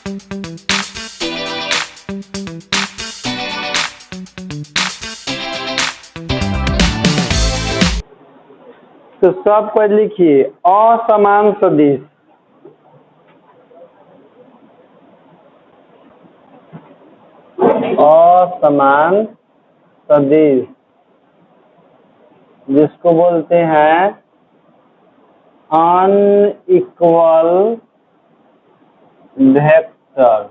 तो सब को लिखिए असमान सदिश। असमान सदिश जिसको बोलते हैं अनइक्वल वेक्टर।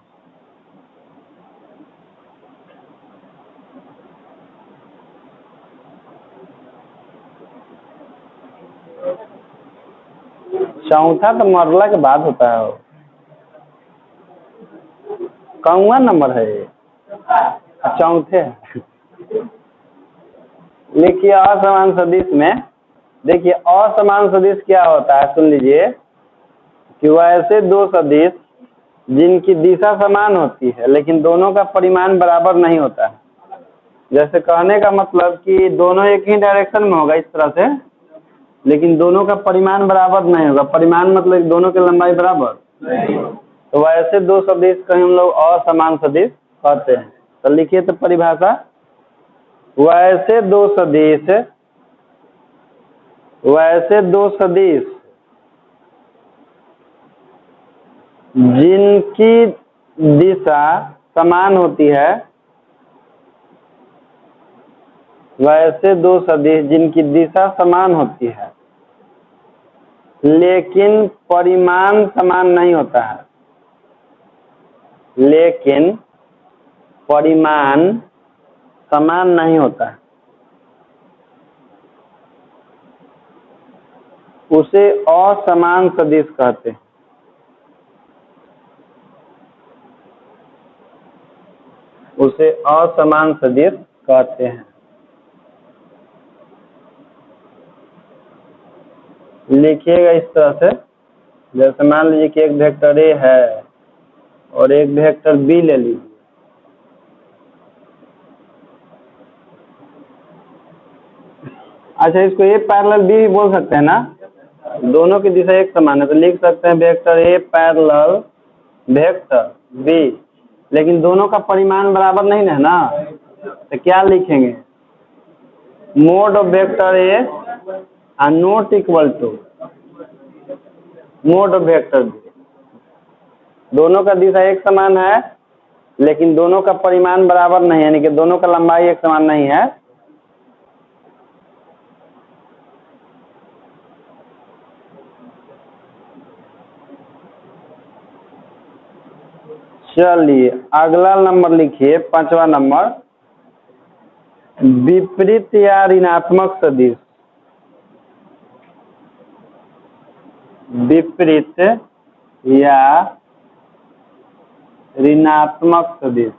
चौथा तो मरला के बाद होता है, कौवा नंबर है ये, चौथे। लिखिए असमान सदिश में, देखिए असमान सदिश क्या होता है, सुन लीजिए कि वह ऐसे दो सदिश जिनकी दिशा समान होती है लेकिन दोनों का परिमाण बराबर नहीं होता है। जैसे कहने का मतलब कि दोनों एक ही डायरेक्शन में होगा इस तरह से, लेकिन दोनों का परिमाण बराबर नहीं होगा। परिमाण मतलब दोनों की लंबाई बराबर, तो वैसे दो सदिश को हम लोग असमान सदिश कहते हैं। तो लिखिए तो परिभाषा, वैसे दो सदिश जिनकी दिशा समान होती है, वैसे दो सदिश जिनकी दिशा समान होती है लेकिन परिमाण समान नहीं होता है, लेकिन परिमाण समान नहीं होता है, उसे असमान सदिश कहते हैं। उसे असमान सदिश कहते हैं। लिखिएगा इस तरह से, जैसे मान लीजिए कि एक वेक्टर ए है और एक वेक्टर बी ले लीजिए। अच्छा, इसको ए पैरेलल बी भी बोल सकते हैं ना, दोनों की दिशा एक समान है, तो लिख सकते हैं vector A parallel vector B, लेकिन दोनों का परिमाण बराबर नहीं है ना, तो क्या लिखेंगे, mod of vector A are not equal to mod of vector B. दोनों का दिशा एक समान है लेकिन दोनों का परिमाण बराबर नहीं है, यानी कि दोनों का लंबाई एक समान नहीं है। चलिए अगला नंबर लिखिए, 5वां नंबर, विपरीत या ऋणात्मक सदिश। विपरीत या ऋणात्मक सदिश।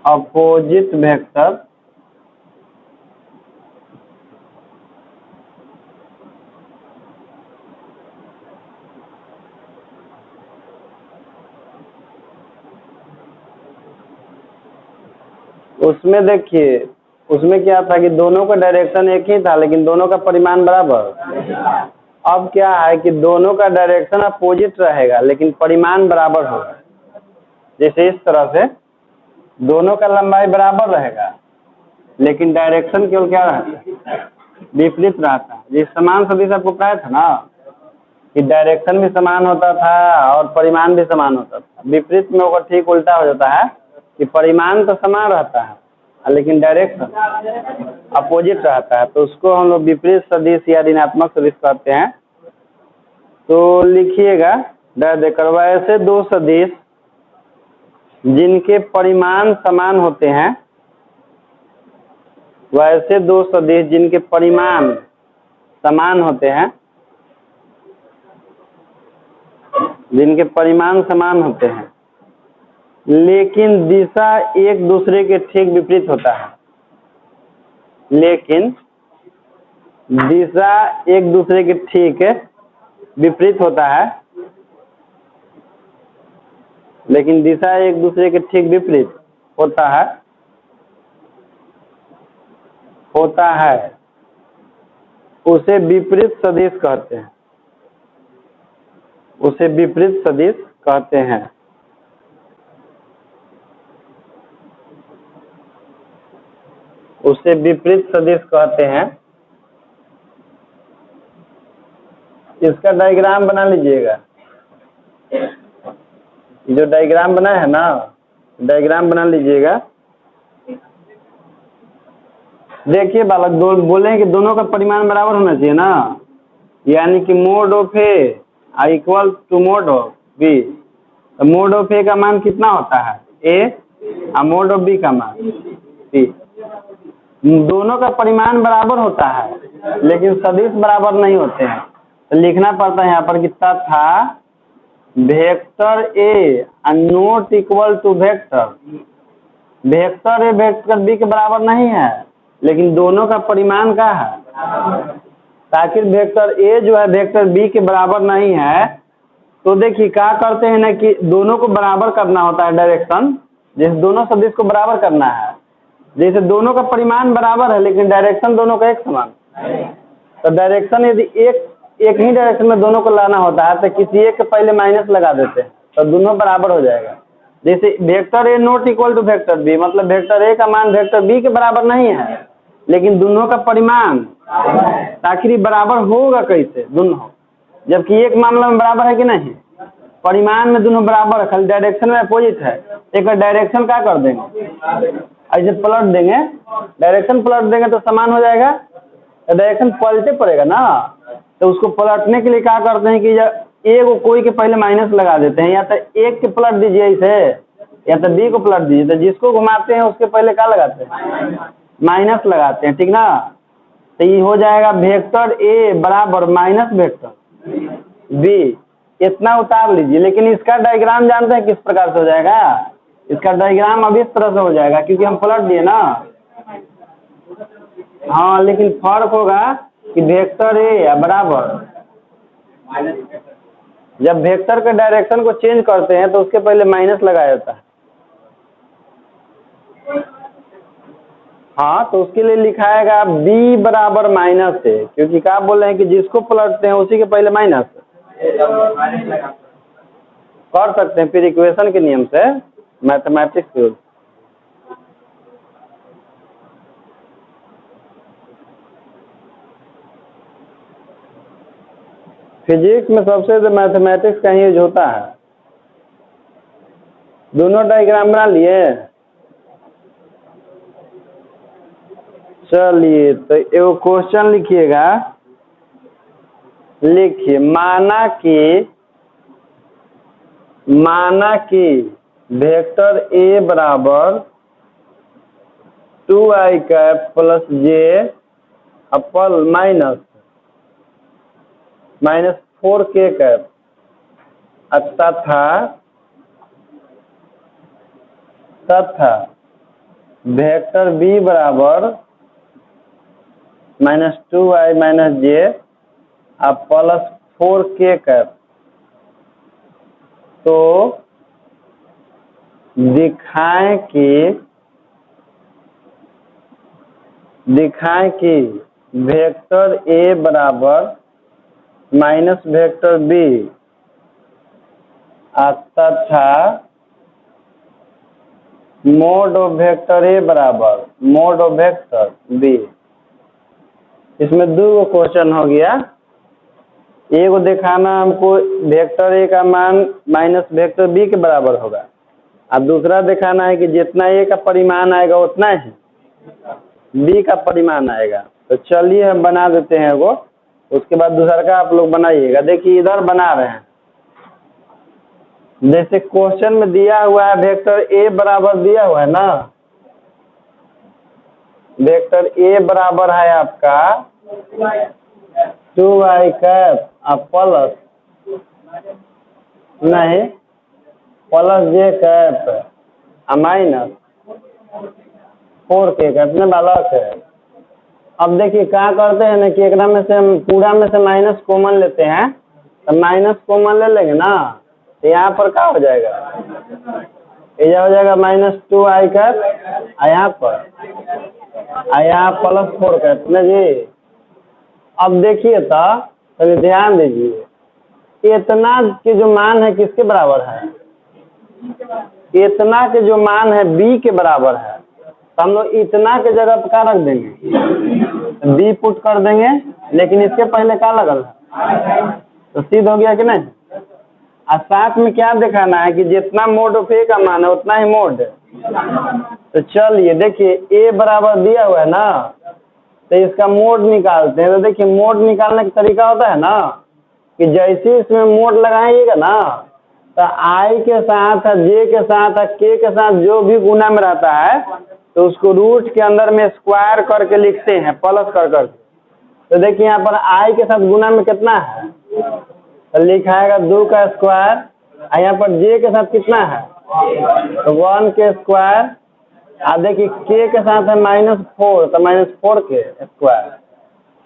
अपोजिट वेक्टर उसमें देखिए, उसमें क्या था कि दोनों का डायरेक्शन एक ही था लेकिन दोनों का परिमाण बराबर। अब क्या है कि दोनों का डायरेक्शन अपोजिट रहेगा लेकिन परिमाण बराबर होगा। जैसे इस तरह से दोनों का लंबाई बराबर रहेगा लेकिन डायरेक्शन केवल क्या रहता है, विपरीत रहता है। जिस समान सदिश आपको बताया था ना कि डायरेक्शन भी समान होता था और परिमाण भी समान होता था, विपरीत में होकर ठीक उल्टा हो जाता है कि परिमाण तो समान रहता है लेकिन डायरेक्शन अपोजिट रहता है, तो उसको हम लोग विपरीत सदिश या ऋणात्मक सदिश कहते हैं। तो लिखिएगा देकर, वैसे दो सदिश जिनके परिमाण समान होते हैं, वैसे दो सदिश जिनके परिमाण समान होते हैं, जिनके परिमाण समान होते हैं लेकिन दिशा एक दूसरे के ठीक विपरीत होता है, लेकिन दिशा एक दूसरे के ठीक विपरीत होता है, लेकिन दिशा एक दूसरे के ठीक विपरीत होता है, होता है उसे विपरीत सदिश कहते हैं। उसे विपरीत सदिश कहते हैं। उसे विपरीत सदिश कहते हैं। इसका डायग्राम बना लीजिएगा। जो डायग्राम बना है ना, डायग्राम बना लीजिएगा। देखिए बालक, बोले हैं कि दोनों का परिमाण बराबर होना चाहिए ना, यानी कि mod of A equal to mod of B. तो मोड ऑफ ए का मान कितना होता है? ए, और मोड ऑफ बी का मान बी। दोनों का परिमाण बराबर होता है लेकिन सदिश बराबर नहीं होते हैं। तो लिखना पड़ता है यहाँ पर कि तथा vector A not equal to vector A vector B के बराबर नहीं है, लेकिन दोनों का परिमाण क्या है? ताकि वेक्टर ए जो है वेक्टर बी के बराबर नहीं है, तो देखिए क्या करते हैं ना कि दोनों को बराबर करना होता है डायरेक्शन। जैसे दोनों सदिश को बराबर करना है, जैसे दोनों का परिमाण बराबर है लेकिन डायरेक्शन दोनों का एक समान। तो डायरेक्शन यदि एक ही डायरेक्शन में दोनों को लाना होता है तो किसी एक के पहले माइनस लगा देते हैं तो दोनों बराबर हो जाएगा। जैसे vector A not equal to vector B, मतलब वेक्टर ए का मान वेक्टर बी के बराबर नहीं है, लेकिन दोनों का परिमाण आखिर बराबर होगा कैसे? दोनों, जबकि एक मामला में बराबर है कि नहीं? परिमाण में दोनों बराबर है, खाली डायरेक्शन में अपोजिट है। एक डायरेक्शन क्या कर देंगे, ऐसे पलट देंगे, डायरेक्शन पलट देंगे तो समान हो जाएगा। तो डायरेक्शन पलटे पड़ेगा ना, तो उसको पलटने के लिए क्या करते हैं कि ए को कोई के पहले माइनस लगा देते हैं, या तो एक के पलट दीजिए इसे, या तो बी को पलट दीजिए। तो जिसको घुमाते हैं उसके पहले क्या लगाते हैं? माइनस लगाते हैं, ठीक ना। तो ये हो जाएगा वेक्टर ए बराबर माइनस वेक्टर बी, इतना उतार लीजिए। लेकिन इसका डायग्राम जानते हैं किस प्रकार से हो जाएगा? इसका डायग्राम अब इस तरह से हो जाएगा, क्योंकि हम पलट दिए ना। हाँ, लेकिन फर्क होगा कि वेक्टर ए बराबर, जब वेक्टर के डायरेक्शन को चेंज करते हैं तो उसके पहले माइनस लगाया जाता है। हाँ, तो उसके लिए लिखाएगा बी बराबर माइनस ए, क्योंकि क्या बोल रहे हैं कि जिसको पलटते हैं उसी के पहले माइनस कर सकते हैं फिर इक्वेशन के नियम से, मैथमेटिक्स के। फिजिक्स में सबसे तो मैथमेटिक्स का यूज होता है। दोनों डायग्राम बना लिए? चलिए, तो एक क्वेश्चन लिखिएगा। लिखिए, माना कि वेक्टर ए बराबर 2i कैप प्लस जे अपल माइनस 4k कैप तथा वेक्टर बी बराबर -2i माइनस जे प्लस 4k कैप। तो दिखाएं कि वेक्टर ए बराबर माइनस वेक्टर बी तथा मोड ऑफ वेक्टर ए बराबर मोड ऑफ वेक्टर बी। इसमें दो क्वेश्चन हो गया। एक को दिखाना हमको वेक्टर ए का मान माइनस वेक्टर बी के बराबर होगा, और दूसरा दिखाना है कि जितना ए का परिमाण आएगा उतना ही बी का परिमाण आएगा। तो चलिए हम बना देते हैं वो, उसके बाद दूसरा का आप लोग बनाइएगा। देखिए इधर बना रहे हैं, जैसे क्वेश्चन में दिया हुआ है वेक्टर ए बराबर दिया हुआ है ना, वेक्टर ए बराबर है आपका 2i कैप प्लस जे कैप माइनस 4k कैप में बालक है। अब देखिए क्या करते हैं ना कि एक में से हम पूरा में से माइनस कॉमन लेते हैं, तो माइनस कॉमन ले लेंगे ना, तो यहाँ पर क्या हो जाएगा? ये हो जाएगा -2i का, यहाँ पर यहाँ +4 का इतना जी। अब देखिए तो कभी ध्यान दीजिए, इतना के जो मान है किसके बराबर है, इतना के जो मान है b के बराबर है, तो हम लोग इतना के जगह पर क्या रख देंगे, b पुट कर देंगे, लेकिन इसके पहले क्या लगल है, तो सिद्ध हो गया कि नहीं। और साथ में क्या दिखाना है कि जितना मोड ऑफ ए का मान है उतना ही मोड है। तो चलिए देखिए a बराबर दिया हुआ है ना, तो इसका मोड निकालते हैं। तो देखिए मोड निकालने का तरीका होता है ना कि जैसे इसमें मोड लगाइएगा ना, तो i के साथ j के साथ k के साथ जो भी गुना में रहता है तो उसको रूट के अंदर में स्क्वायर करके लिखते हैं, प्लस कर करके। तो देखिए यहाँ पर i के साथ गुना में कितना है, तो लिखाएगा 2 का स्क्वायर, यहाँ पर j के साथ कितना है, तो 1 के स्क्वायर। देखिए k के साथ है -4, तो -4 के स्क्वायर।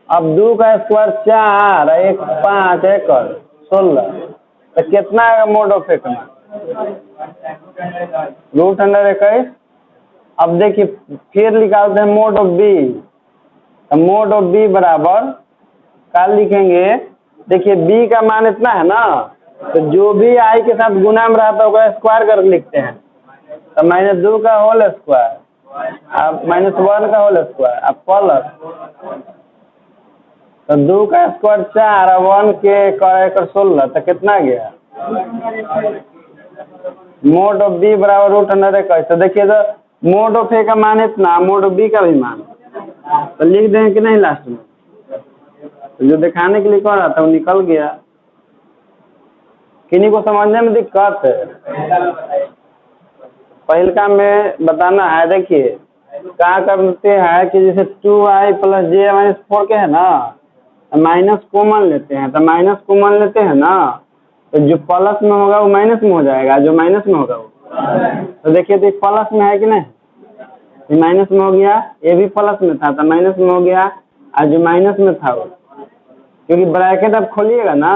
अब 2 का स्क्वायर 4, 1 5, 1 16, तो कितना है मोड ऑफ ए का √21। अब देखिए फिर निकालते हैं mod of B. Mod of B बराबर क्या लिखेंगे, देखिए बी का मान इतना है ना, तो जो भी आई के साथ गुना में रहता है उसका स्क्वायर कर लिखते हैं। तो -2 का होल स्क्वायर, अब -1 का होल स्क्वायर, अब प्लस, तो 2 का स्क्वायर 4 और 1 के 16, तो कितना गया, मोड ऑफ बी बराबर √21। तो देखिए तो मोड ऑफ ए का मान इतना, मोड ऑफ बी का भी मान, तो लिख दें कि नहीं लास्ट में। तो जो दिखाने के लिए कह रहा था वो निकल गया। किन्हीं को समझने में दिक्कत है, पहलका में बताना है। देखिए क्या करते हैं कि जैसे 2i + j - 4 के है ना, माइनस कॉमन लेते हैं, तो माइनस कॉमन लेते हैं ना, तो जो प्लस में होगा वो माइनस में हो जाएगा, जो माइनस में होगा वो, तो देखिए तो प्लस में है कि नहीं, ये माइनस में हो गया, ये भी प्लस में था तो माइनस में हो गया, और जो माइनस में था वो, क्योंकि ब्रैकेट अब खोलिएगा ना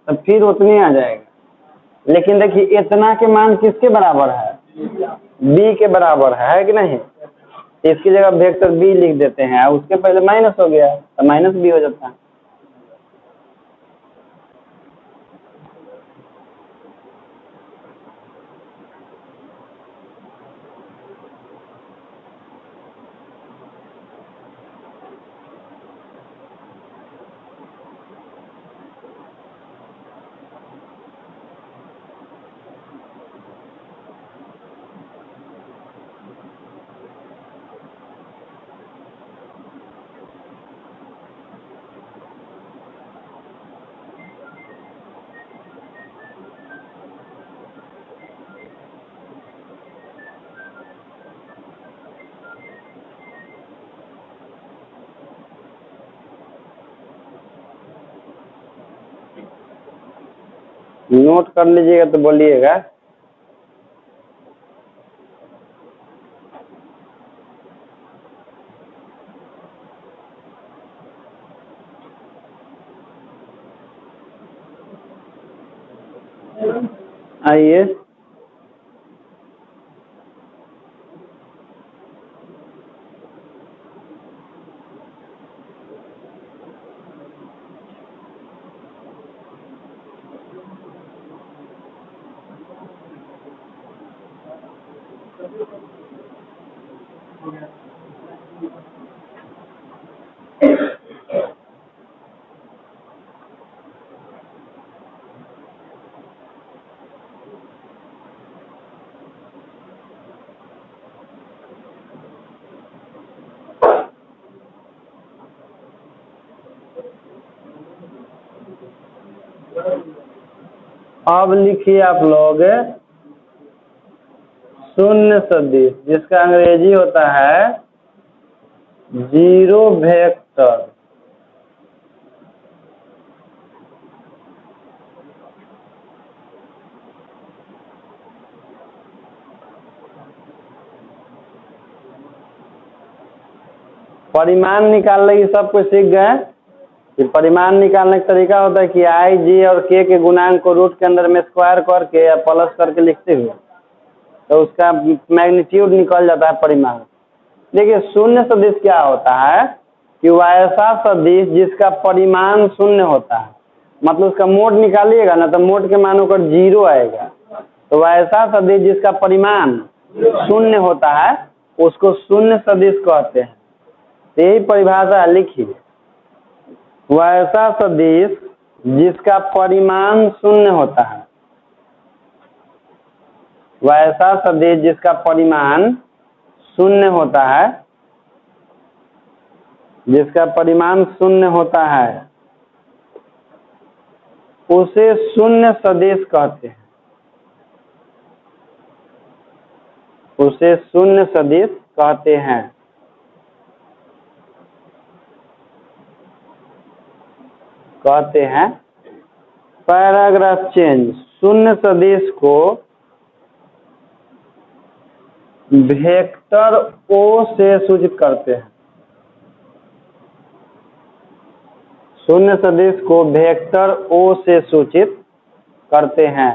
तो फिर उतने आ जाएगा। लेकिन देखिए इतना के मान किसके बराबर है, b के बराबर है कि नहीं, इसकी जगह वेक्टर b लिख देते हैं, उसके पहले माइनस हो गया तो माइनस b हो जाता है। नोट कर लीजिएगा तो बोलिएगा। आइए अब लिखिए आप लोग शून्य सदिश, जिसका अंग्रेजी होता है जीरो वेक्टर। परिमाण निकालने की सब कुछ सीख गए कि परिमाण निकालने का तरीका होता है कि i, j और k के गुणांक को रूट के अंदर में स्क्वायर करके या प्लस करके लिखते हुए तो उसका मैग्नीट्यूड निकल जाता है परिमाण। देखिए शून्य सदिश क्या होता है कि वैसा सदिश जिसका परिमाण शून्य होता है, मतलब उसका मोड निकालिएगा ना तो मोड के मान ऊपर 0 आएगा। तो वैसा सदिश जिसका परिमाण शून्य होता है उसको शून्य सदिश कहते हैं। यही परिभाषा लिखिए, वैसा सदिश जिसका परिमाण शून्य होता है, वैसा सदिश जिसका परिमाण शून्य होता है, जिसका परिमाण शून्य होता है उसे शून्य सदिश कहते हैं, उसे शून्य सदिश कहते हैं। Paragraph change. शून्य सदिश को वेक्टर ओ से सूचित करते हैं, शून्य सदिश को वेक्टर ओ से सूचित करते हैं,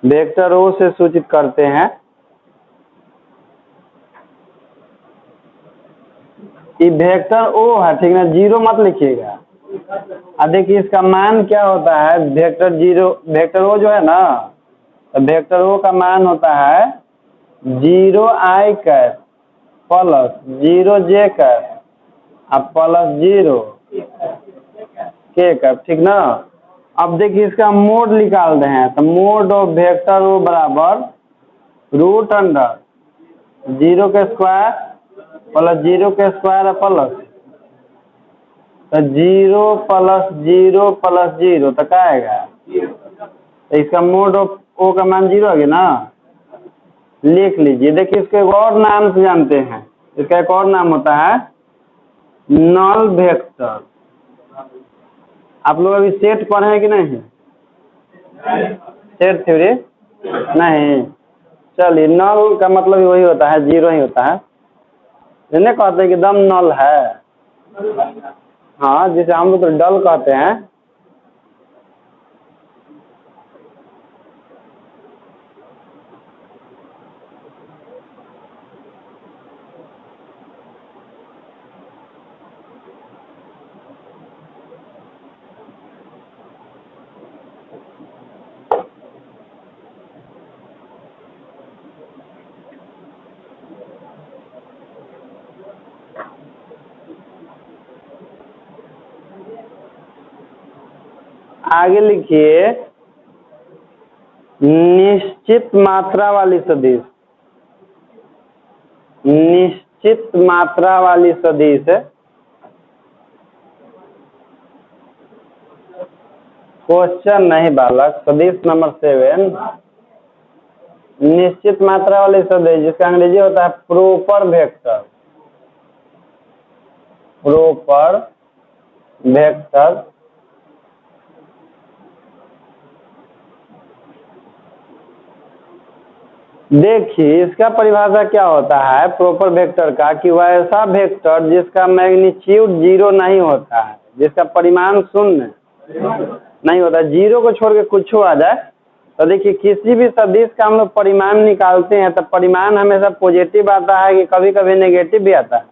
वेक्टर ओ से सूचित करते हैं। ये वेक्टर ओ है, ठीक है, 0 मत लिखिएगा। अब देखिए इसका मान क्या होता है, वेक्टर 0, वेक्टर ओ जो है ना, तो वेक्टर ओ का मान होता है 0i cap plus 0j cap अब प्लस 0 k कैप, ठीक ना। अब देखिए इसका मोड निकाल रहे हैं, तो मोड ऑफ वेक्टर ओ बराबर रूट अंडर 0 के स्क्वायर प्लस 0 के स्क्वायर प्लस, तो 0 प्लस 0 प्लस 0 तक आएगा। तो इसका मोड ऑफ ओ का मान 0 आ गया ना, लिख लीजिए। देखिए इसको एक और नाम से जानते हैं, इसका एक और नाम होता है नल वेक्टर। आप लोग अभी सेट पढ़े हैं कि नहीं, सेट थ्योरी नहीं? चलिए, नल का मतलब वही होता है, 0 ही होता है, जिन्हें कहते हैं कि दम नल है। हाँ, जिसे हम लोग तो डल कहते हैं। आगे लिखिए, निश्चित मात्रा वाली सदिश, निश्चित मात्रा वाली सदिश क्वेश्चन नहीं बालक, सदिश नंबर 7, निश्चित मात्रा वाली सदिश जिसका अंग्रेजी होता है प्रॉपर वेक्टर, प्रॉपर वेक्टर। देखिए इसका परिभाषा क्या होता है प्रॉपर वेक्टर का, कि वैसा वेक्टर जिसका मैग्नीट्यूड 0 नहीं होता है, जिसका परिमाण शून्य नहीं होता, 0 को छोड़ के कुछ आ जाए। तो देखिए किसी भी सदिश का हम लोग परिमाण निकालते हैं तो परिमाण हमेशा पॉजिटिव आता है कि कभी कभी नेगेटिव भी आता है?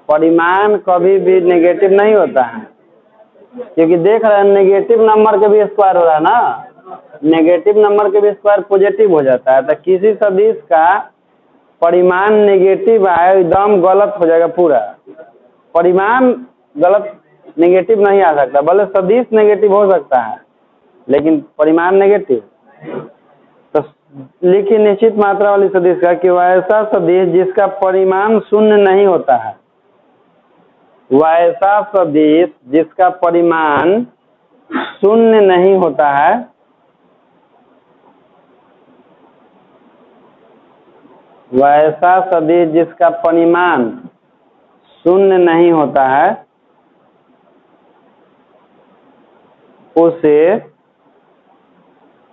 परिमाण कभी भी नेगेटिव नहीं होता है, क्योंकि देख रहे हैं नेगेटिव नंबर के भी स्क्वायर हो रहा है ना, नेगेटिव नंबर के भी स्क्वायर पॉजिटिव हो जाता है। तो किसी सदिश का परिमाण नेगेटिव आए एकदम गलत हो जाएगा पूरा, परिमाण गलत नेगेटिव नहीं आ सकता, भले सदिश नेगेटिव हो सकता है लेकिन परिमाण नेगेटिव। तो लिखिए निश्चित मात्रा वाली सदिश का, कि वैसा सदिश जिसका परिमाण शून्य नहीं होता है, वैसा सदिश जिसका परिमाण शून्य नहीं होता है, वैसा सदिश जिसका परिमाण शून्य नहीं होता है उसे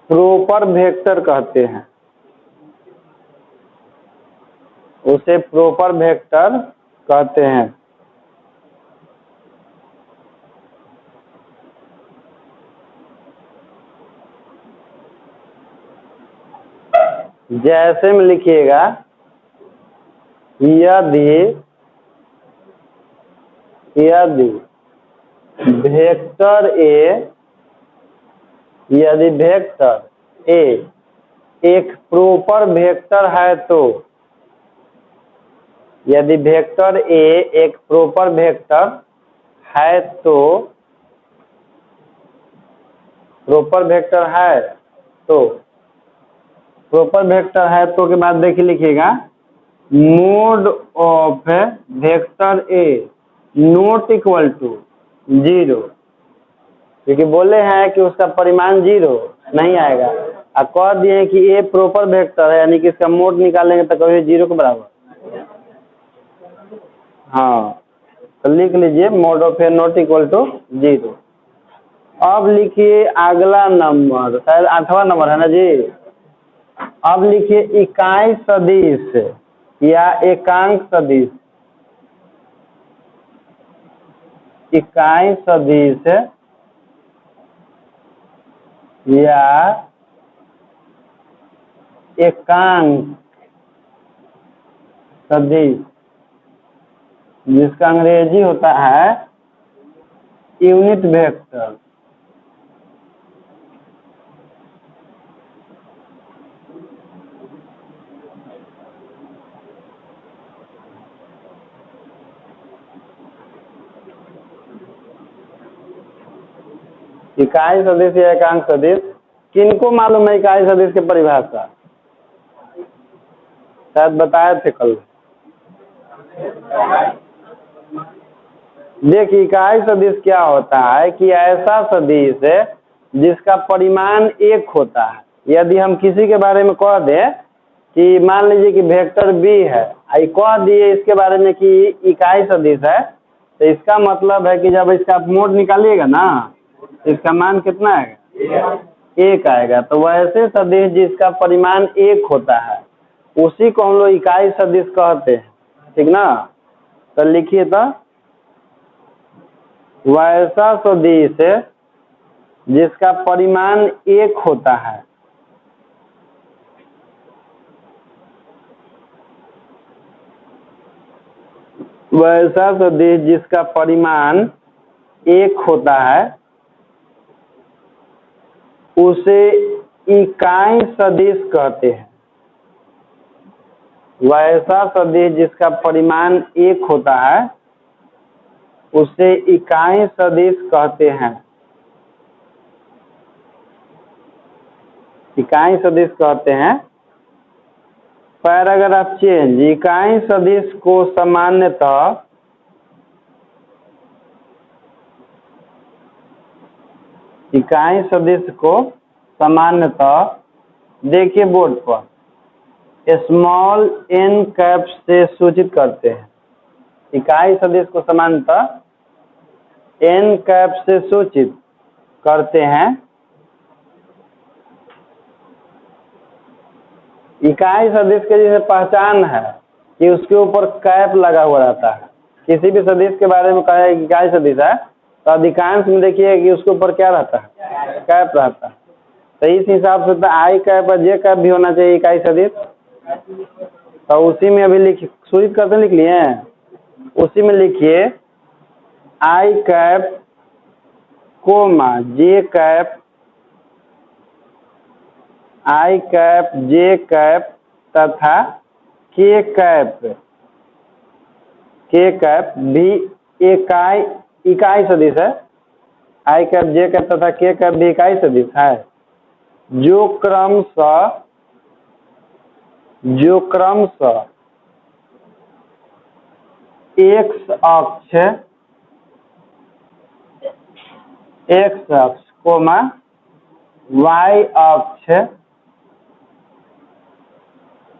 प्रॉपर वेक्टर कहते हैं, उसे प्रॉपर वेक्टर कहते हैं। जैसे में लिखिएगा यदि वेक्टर ए, यदि वेक्टर ए एक प्रॉपर वेक्टर है तो, यदि वेक्टर ए एक प्रॉपर वेक्टर है तो, प्रॉपर वेक्टर है तो, प्रॉपर वेक्टर है तो के बाद देखिए लिखिएगा mod of vector A not equal to 0, क्योंकि बोले हैं कि उसका परिमाण 0 नहीं आएगा। अब कह दिए कि ए प्रॉपर वेक्टर है, यानी कि इसका मोड निकालेंगे तो कभी 0 के बराबर। हाँ, तो लिख लीजिए mod of A not equal to 0। अब लिखिए अगला नंबर, शायद 8वां नंबर है ना जी। अब लिखिए इकाई सदिश या एकांक सदिश, इकाई सदिश या एकांक सदिश, जिसका अंग्रेजी होता है यूनिट वेक्टर। इकाई सदिश या एकांक सदिश, किनको मालूम है इकाई सदिश की परिभाषा? शायद बताए थे कल। देखिए इकाई सदिश क्या होता है कि ऐसा सदिश है जिसका परिमाण 1 होता है। यदि हम किसी के बारे में कह दें कि मान लीजिए कि वेक्टर बी है, कह दिए इसके बारे में कि इकाई सदिश है, तो इसका मतलब है कि जब इसका आप मोड निकालिएगा ना, इसका मान कितना आएगा? 1 आएगा। तो वैसे सदिश जिसका परिमाण 1 होता है उसी को हम लोग इकाई सदिश कहते हैं, ठीक ना। तो लिखिए तो वैसा सदिश जिसका परिमाण 1 होता है, वैसा सदिश जिसका परिमाण 1 होता है उसे इकाई सदिश कहते हैं। वैसा सदिश जिसका परिमाण 1 होता है उसे इकाई सदिश कहते हैं, इकाई सदिश कहते हैं। पैराग्राफ चेंज, इकाई सदिश को सामान्यतः इकाई सदिश को सामान्यतः देखिए बोर्ड पर स्मॉल n कैप से सूचित करते हैं। इकाई सदिश को सामान्यतः n कैप से सूचित करते हैं। इकाई सदिश के जैसे पहचान है कि उसके ऊपर कैप लगा हुआ रहता है। किसी भी सदिश के बारे में कहा है इकाई सदिश है तो अधिकांश में देखिए कि उसके ऊपर क्या रहता है? कैप रहता है। तो इस हिसाब से तो आई कैप और जे कैप भी होना चाहिए इकाई सदिश। तो उसी में अभी लिख सूचित करते लिख लिए हैं, उसी में लिखिए आई कैप कोमा जे कैप, आई कैप जे कैप तथा के कैप, के कैप भी इकाई सदिश है। आई कैप जे कैप तथा के कैप भी इकाई सदिश है जो क्रमशः एक्स अक्ष कोमा वाई अक्ष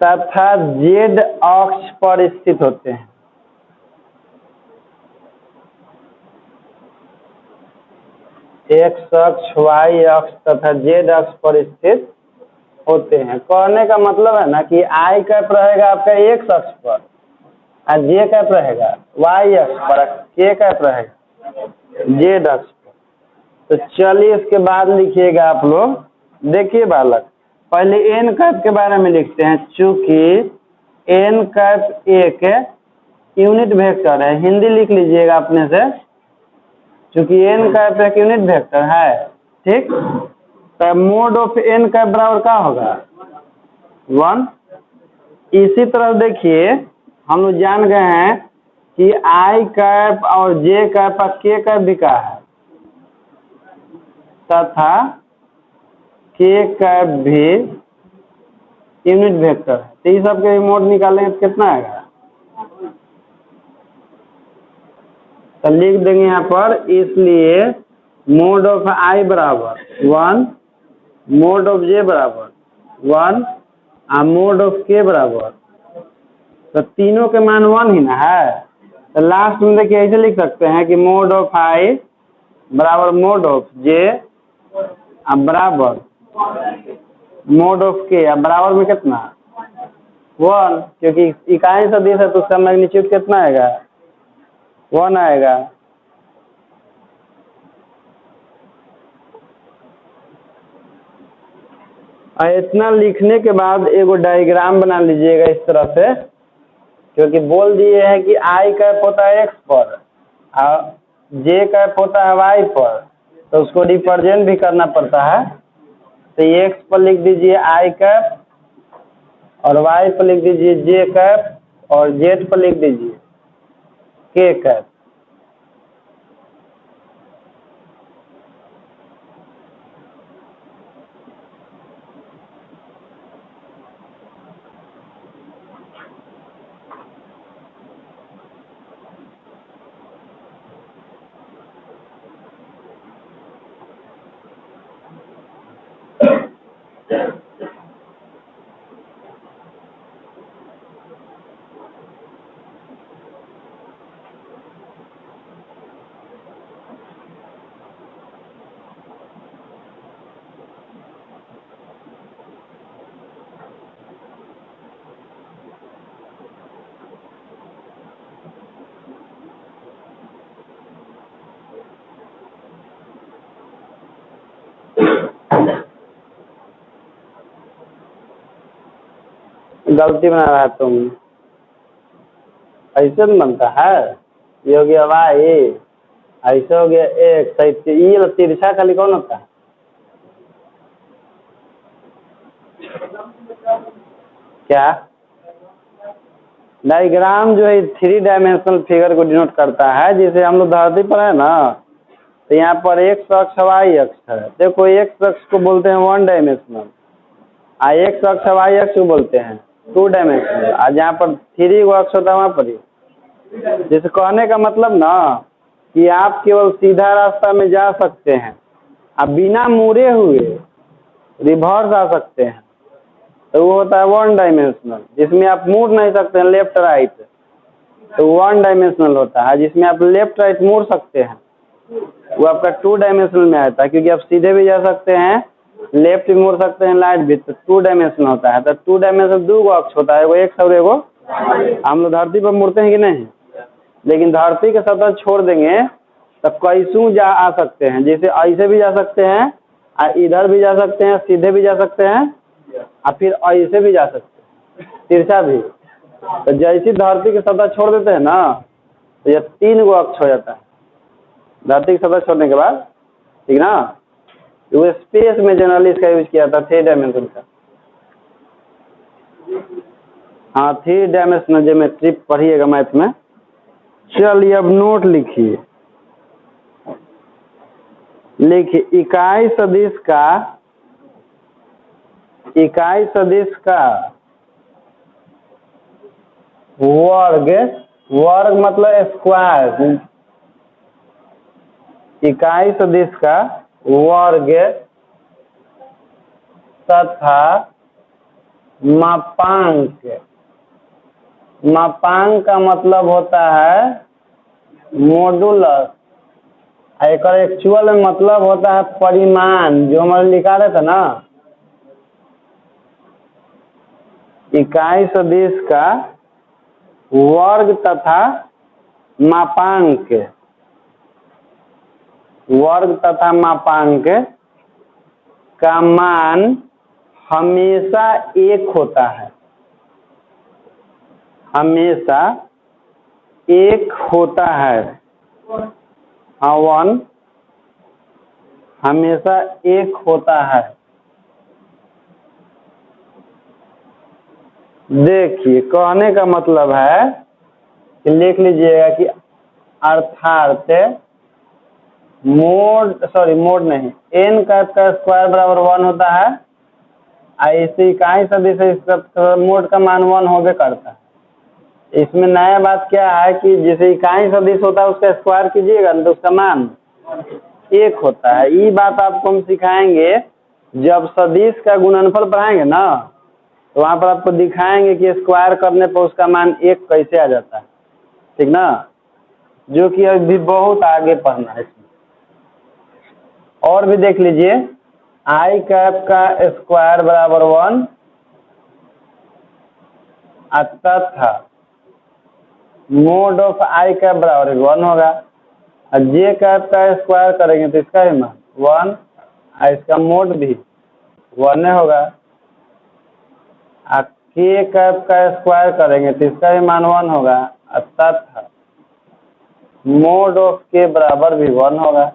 तथा जेड अक्ष पर स्थित होते हैं। एक्स अक्ष, वाई अक्ष तथा जेड अक्ष पर स्थित होते हैं। कहने का मतलब है ना कि आई कैप रहेगा आपका एक्स अक्ष पर और जे कैप रहेगा वाई अक्ष पर, के कैप रहेगा जेड अक्ष पर। तो चलिए इसके बाद लिखिएगा आप लोग, देखिए बालक पहले एन कैप के बारे में लिखते हैं। चूंकि एन कैप एक यूनिट वेक्टर है, हिंदी लिख लीजिएगा अपने से। चूंकि एन कैप एक यूनिट वेक्टर है, ठीक, तो मोड ऑफ एन कैप बराबर क्या होगा? 1। इसी तरह देखिए हम लोग जान गए हैं कि आई कैप और जे कैप और के कैप भी का है, तथा के कैप भी यूनिट वेक्टर है। तो ये सब के मोड निकालेंगे तो कितना आएगा? तो लिख देंगे यहाँ पर, इसलिए मोड ऑफ आई बराबर 1, मोड ऑफ जे बराबर 1 और मोड ऑफ के बराबर, तो तीनों के मान 1 ही ना है। तो लास्ट में देखिए ऐसे लिख सकते हैं कि मोड ऑफ आई बराबर मोड ऑफ जे बराबर मोड ऑफ के, बराबर में कितना? 1, क्योंकि इकाई सदिश है तो उसका मैग्नीट्यूड कितना आएगा? 1 आएगा। इतना लिखने के बाद एगो डायग्राम बना लीजिएगा इस तरह से, क्योंकि बोल दिए हैं कि आई कैप होता है एक्स पर और जे कैप होता है वाई पर, तो उसको रिप्रेजेंट भी करना पड़ता है। तो एक्स पर लिख दीजिए आई कैप और वाई पर लिख दीजिए जे कैप और जेड पर लिख दीजिए के कैप। गलती बना रहा है तुम, ऐसे नहीं बनता है। ये हो गया वाई, ऐसे हो गया एक्स, ये तिरछा खाली कौन होता है? क्या? डायग्राम जो है 3 डायमेंशनल फिगर को डिनोट करता है। जैसे हम लोग धरती पर है ना, तो यहाँ पर एक्स अक्ष वाई अक्ष है। देखो एक्स अक्ष को बोलते हैं 1 डायमेंशनल, एक्स अक्ष वाई अक्ष को बोलते हैं 2 डायमेंशनल, और जहाँ पर 3 गो अक्ष होता है वहाँ पर ही। जैसे कहने का मतलब ना कि आप केवल सीधा रास्ता में जा सकते हैं, आप बिना मुड़े हुए रिवर्स आ सकते हैं, तो वो होता है 1 डायमेंशनल। जिसमें आप मुड़ नहीं सकते हैं लेफ्ट राइट, तो 1 डायमेंशनल होता है। जिसमें आप लेफ्ट राइट मुड़ सकते हैं वो आपका 2 डायमेंशनल में आता है, क्योंकि आप सीधे भी जा सकते हैं, लेफ्ट भी मुड़ सकते हैं, राइट भी, तो 2 डायमेंशनल होता है। तो 2 डायमेंशनल 2 गो अक्ष होता है, एगो एक्स और एगो। हम लोग धरती पर मुड़ते हैं कि नहीं? लेकिन धरती के सतह छोड़ देंगे तो कैसू जा आ सकते हैं। जैसे ऐसे भी जा सकते हैं, इधर भी जा सकते हैं, सीधे भी जा सकते हैं, और फिर ऐसे भी जा सकते हैं, तिरछा भी। तो जैसी धरती की सतह छोड़ देते हैं ना, तो यह 3 गो अक्ष हो जाता है धरती की सतह छोड़ने के बाद, ठीक ना। वो स्पेस में जनरली इसका यूज किया था 3 डायमेंशन का। हाँ, 3 डायमेंशनल ज्योमेट्री पढ़िएगा मैथ में। चलिए अब नोट लिखिए। इकाई सदिश का वर्ग मतलब स्क्वायर, इकाई सदिश का वर्ग तथा मापांक। मापांक का मतलब होता है मॉडुलस, एक एक्चुअल में मतलब होता है परिमाण, जो हमारे लिखा रहता ना। इकाई सदिश का वर्ग तथा मापांक, वर्ग तथा मापांक का मान हमेशा एक होता है, हमेशा एक होता है। हाँ, 1 हमेशा एक होता है। देखिए, कहने का मतलब है कि लिख लीजिएगा कि अर्थात मोड नहीं, n का स्क्वायर बराबर 1 होता है। ऐसे इकाई सदिश है, इसका मोड का मान 1 होबे करता है। इसमें नया बात क्या है कि जैसे इकाई सदिश होता है उसका स्क्वायर कीजिएगा तो उसका मान 1 होता है। ये बात आपको हम सिखाएंगे जब सदिश का गुणनफल पढ़ाएंगे ना, तो वहाँ पर आपको दिखाएंगे कि स्क्वायर करने पर उसका मान 1 कैसे आ जाता है, ठीक ना, जो कि अभी बहुत आगे पढ़ना है। इसमें और भी देख लीजिए, आई कैप का स्क्वायर बराबर 1 तथा मोड ऑफ आई कैप बराबर 1 होगा। और जे कैप का स्क्वायर करेंगे तो इसका भी मान 1 और इसका मोड भी 1 होगा। के कैप का स्क्वायर करेंगे तो इसका भी मान 1 होगा तथा मोड ऑफ के बराबर भी 1 होगा।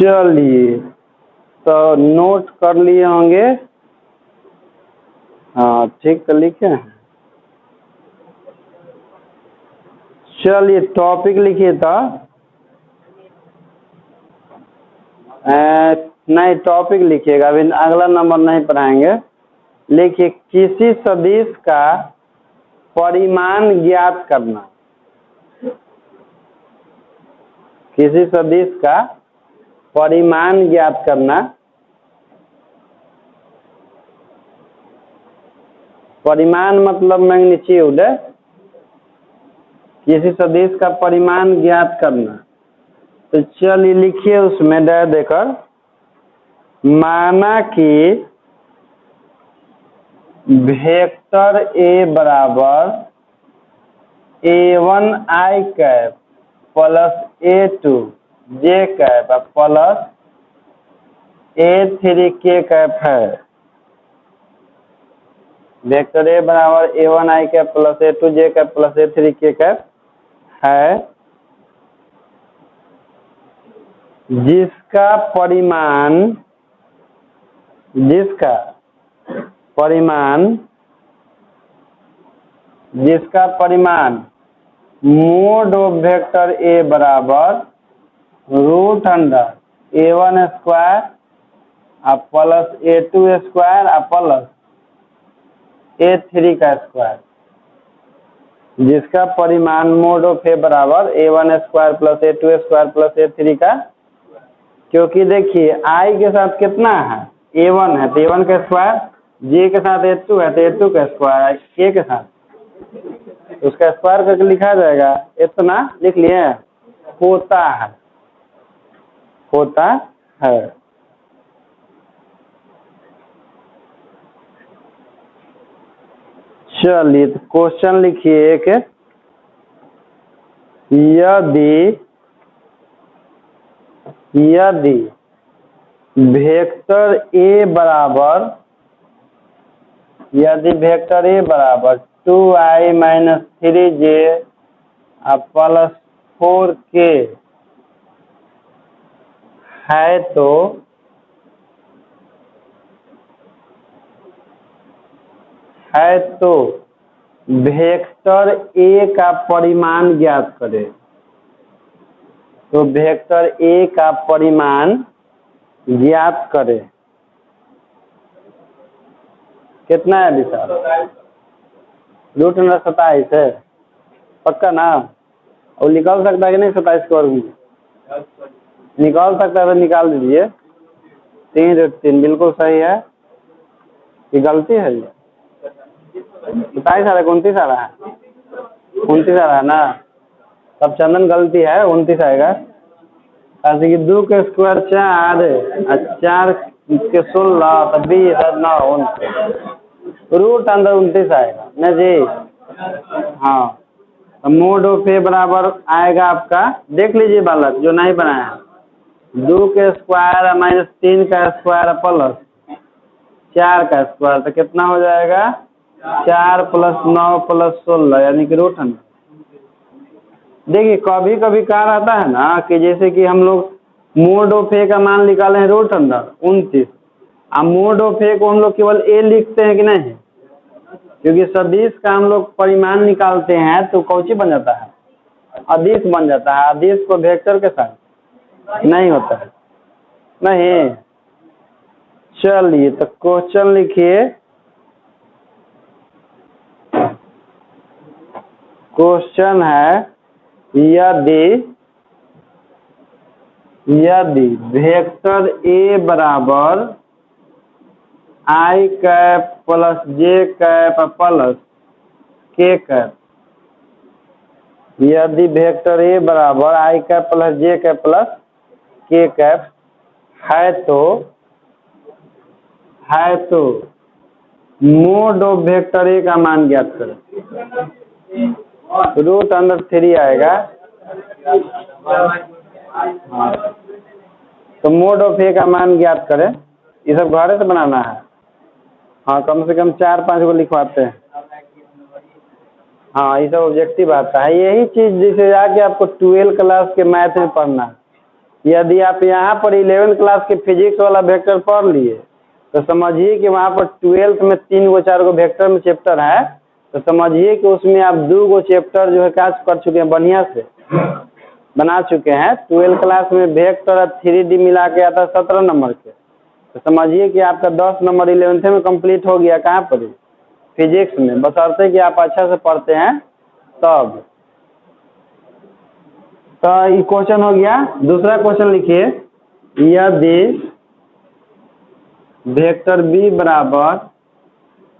चलिए, तो नोट कर लिए होंगे। हाँ ठीक, तो लिखे हैं। चलिए टॉपिक लिखिए तो नहीं, टॉपिक लिखिएगा, अभी अगला नंबर नहीं पढ़ाएंगे। लिखिए, किसी सदिश का परिमाण ज्ञात करना। किसी सदिश का परिमाण ज्ञात करना। परिमाण मतलब मैग्नीट्यूड। किसी सदिश का परिमाण ज्ञात करना। तो चलिए लिखिए उसमें डर देकर, माना कि वेक्टर ए बराबर A1 आई कैप प्लस A2 जे कैप प्लस A3 के कैप है। वेक्टर ए बराबर A1 आई कैप प्लस A2 जे कैप प्लस A3 के कैप है, जिसका परिमाण मोड ऑफ वेक्टर ए बराबर √under A1 square plus A2 square plus A3 का स्क्वायर, जिसका परिमाण मोड ऑफ ए बराबर A1 square plus A2 square plus A3 का। क्योंकि देखिए आई के साथ कितना है, A1 है तो A1 का स्क्वायर, जे के साथ A2 है तो A2 का स्क्वायर, के के साथ उसका स्क्वायर करके लिखा जाएगा। इतना लिख लिए, होता है। चलिए तो क्वेश्चन लिखिए एक, यदि वेक्टर ए बराबर 2i minus 3j plus 4k है तो वेक्टर ए का परिमाण ज्ञात करें। तो वेक्टर ए का परिमाण ज्ञात करें। कितना है विशाल? √27 है, पक्का ना? और निकाल सकता है कि नहीं 27 के वर्ग में? निकाल सकता है तो निकाल दीजिए। 3√3 बिल्कुल सही है। ये गलती है, ये 27 आ रहा है, 29 आ रहा है, 29 आ रहा है ना? तब चंदन गलती है, 29 आएगा। ऐसे कि 2 के स्क्वायर 4 और 4 के 16 तो 20 और 9 29 रूट अंदर 29 आएगा ना जी। हाँ तो मोड ऑफ ए बराबर आएगा आपका, देख लीजिए बालक जो नहीं बनाया, 2 के स्क्वायर माइनस 3 का स्क्वायर प्लस 4 का स्क्वायर तो कितना हो जाएगा 4 प्लस 9 प्लस 16 यानी कि रूट अंडर। देखिए कभी कभी क्या रहता है ना कि जैसे कि हम लोग मोड ऑफ ए का मान निकाले हैं रूट अंडर 29, अब मोड ऑफ ए को हम लोग केवल ए लिखते हैं कि नहीं, क्योंकि सदिश का हम लोग परिमाण निकालते हैं तो कौची बन जाता है अदिश बन जाता है, अदिश को वेक्टर के साथ नहीं होता है नहीं। चलिए तो क्वेश्चन लिखिए, क्वेश्चन है यदि वेक्टर ए बराबर आई कैप प्लस जे कैप प्लस के कैप, यदि वेक्टर ए बराबर आई कैप प्लस जे कैप प्लस के कैप है तो मोड ऑफ वेक्टर ए का मान ज्ञात करें। रूट अंडर 3 आएगा। हाँ तो मोड ऑफ ए का मान ज्ञात करें, ये सब घरे से बनाना है। हाँ कम से कम 4-5 को लिखवाते हैं। हाँ ये सब ऑब्जेक्टिव आता है, यही चीज जिसे जाके आपको 12 क्लास के मैथ में पढ़ना है। यदि आप यहाँ पर 11 क्लास के फिजिक्स वाला वेक्टर पढ़ लिए तो समझिए कि वहाँ पर 12th में 3-4 को वेक्टर में चैप्टर है, तो समझिए कि उसमें आप 2 चैप्टर जो है क्या कर चुके हैं, बढ़िया से बना चुके हैं। 12 क्लास में वेक्टर और 3D मिला के आता है 17 नंबर के, तो समझिए कि आपका 10 नंबर 11th में कंप्लीट हो गया कहाँ पर, फिजिक्स में, बशर्ते कि आप अच्छा से पढ़ते हैं तब। तो ये क्वेश्चन हो गया। दूसरा क्वेश्चन लिखिए, यदि वेक्टर बी बराबर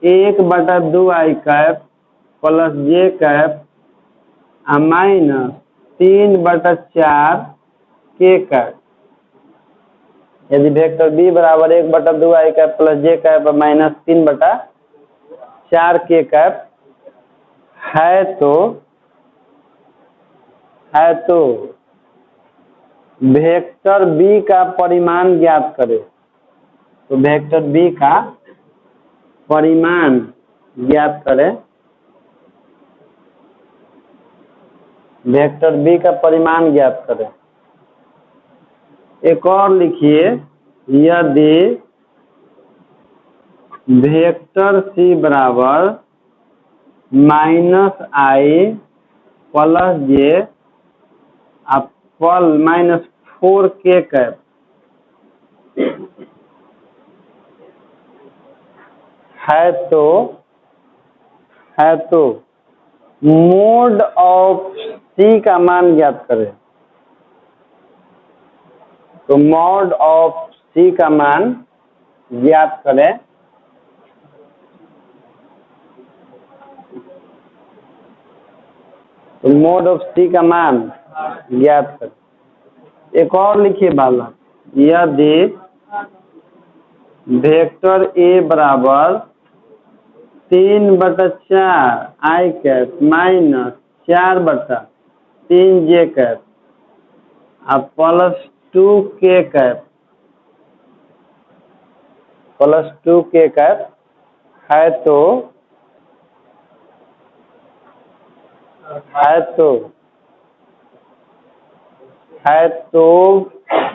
1/2 आई कैप प्लस जे कैप माइनस 3/4 के कैप, यदि वेक्टर बी बराबर 1/2 आई कैप प्लस जे कैप माइनस 3/4 के कैप है तो वेक्टर बी का परिमाण ज्ञात करें। तो वेक्टर बी का परिमाण ज्ञात करें, वेक्टर बी का परिमाण ज्ञात करें। एक और लिखिए, यदि वेक्टर सी बराबर -i प्लस जे -4 के कैप है तो मोड ऑफ सी का मान ज्ञात करें। तो मोड ऑफ सी का मान ज्ञात करें। तो मोड ऑफ सी का मान ज्ञात करें। एक और लिखिए बालक, यदि वेक्टर ए बराबर 3/4 आई कैप माइनस 4/3 जे कैप प्लस 2 के कैप है तो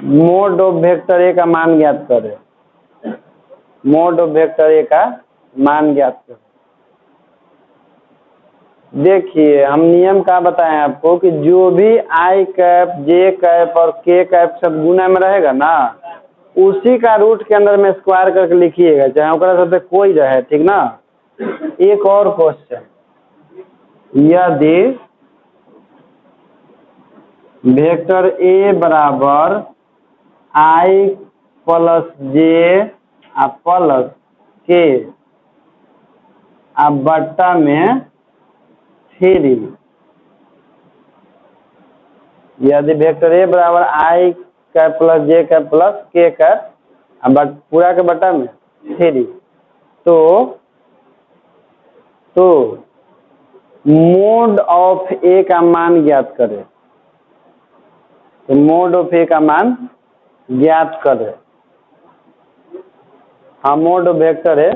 मोड ऑफ वेक्टर ए का मान ज्ञात करें। मोड ऑफ वेक्टर ए का मान ज्ञात करें। देखिए हम नियम का बताएं आपको कि जो भी आई कैप जे कैप और के कैप सब गुना में रहेगा ना, उसी का रूट के अंदर में स्क्वायर करके लिखिएगा, चाहे ओकरा साथे कोई रहे, ठीक ना। एक और क्वेश्चन, यदि वेक्टर ए बराबर आई प्लस जे प्लस के बट्टा में 3, यदि वेक्टर ए बराबर आई कैप प्लस जे कैप प्लस के कैप बट पूरा के बटा में 3। तो मोड ऑफ ए का मान ज्ञात करें। तो मोड ऑफ ए का मान ज्ञात करें। हाँ, मोड ऑफ वेक्टर है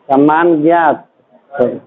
का मान ज्ञात करें।